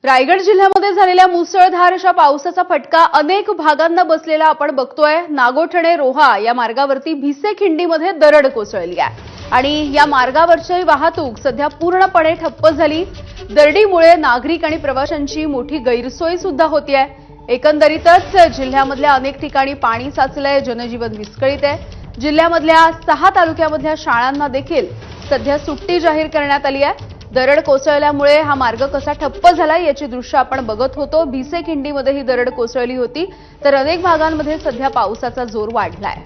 रायगड जिल्ह्यामध्ये झालेल्या मुसळधार अशा पावसाचा फटका अनेक भागांना बसलेला आपण बघतोय। नागोठणे रोहा या मार्गावरती भिसे खिंडीमध्ये दरड कोसळली आहे आणि या मार्गावरची वाहतूक सध्या पूर्णपणे ठप्प झाली। दरडीमुळे नागरिक आणि प्रवाशांची मोठी गैरसोय सुद्धा होतीये। एकंदरीतच जिल्ह्यामधल्या अनेक ठिकाणी पाणी साचलंय, जनजीवन विस्कळीत आहे। जिल्ह्यामधल्या 6 तालुक्यामधल्या शाळांना देखील सध्या सुट्टी जाहीर करण्यात आली आहे। दरड कोसळल्यामुळे हा मार्ग कसा ठप्प झाला याची दृश्य आपण बघत होतो। भिसे खिंडीमध्ये ही दरड कोसळली होती, तर अनेक भागांमध्ये सध्या पावसाचा जोर वाढलाय।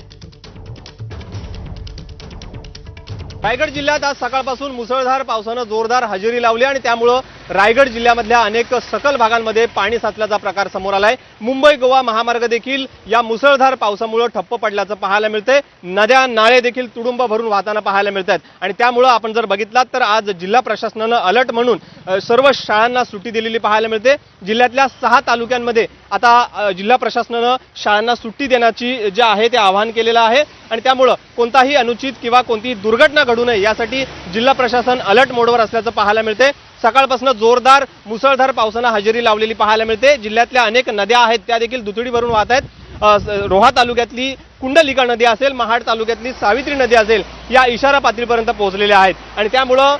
रायगड जिल्ह्यात आज सकाळपासून मुसळधार पावसानं जोरदार हजेरी लावली आणि त्यामुळे रायगड जिल्ह्यामधल्या अनेक सखल भागांमध्ये पाणी साचल्याचा प्रकार समोर आलाय। मुंबई गोवा महामार्ग देखील या मुसळधार पावसामुळे ठप्प पडल्याचं पाहायला मिळतंय। नद्या नाळे देखील तुडुंब भरून वाहताना पाहायला मिळतात आणि त्यामुळे आपण जर बघितलात तर आज जिल्हा प्रशासनानं अलर्ट म्हणून सर्व शाळांना सुट्टी दिलेली पाहायला मिळते। जिल्ह्यातल्या 6 तालुक्यांमध्ये आता जिल्हा प्रशासनानं शाळांना सुट्टी देण्याची जे आहे ते आवाहन केलेलं आहे आणि त्यामुळे कोणताही अनुचित किंवा कोणतीही दुर्घटना घडू नये यासाठी जिल्हा प्रशासन अलर्ट मोडवर असल्याचं पाहायला मिळते। सकाळपासून जोरदार मुसळधार पावसानं हजेरी लावलेली पाहायला मिळते। जिल्ह्यातल्या अनेक नद्या आहेत त्या देखील दुथडी भरून वाहत आहेत। रोहा तालुक्यातली कुंडलिका नदी असेल, महाड तालुक्यातली सावित्री नदी असेल, या इशारा पातळीपर्यंत पोहोचलेल्या आहेत आणि त्यामुळं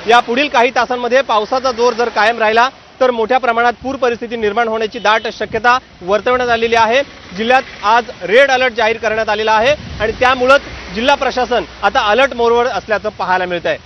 या पुढील काही तासांमध्ये पावसाचा जोर जर कायम राहिला तर मोठ्या प्रमाणात पूर परिस्थिती निर्माण होण्याची दाट शक्यता वर्तवण्यात आलेली आहे। जिल्ह्यात आज रेड अलर्ट जाहीर करण्यात आलेला आहे आणि त्यामुळेच जिल्हा प्रशासन आता अलर्ट मोडवर असल्याचं पाहायला मिळत आहे।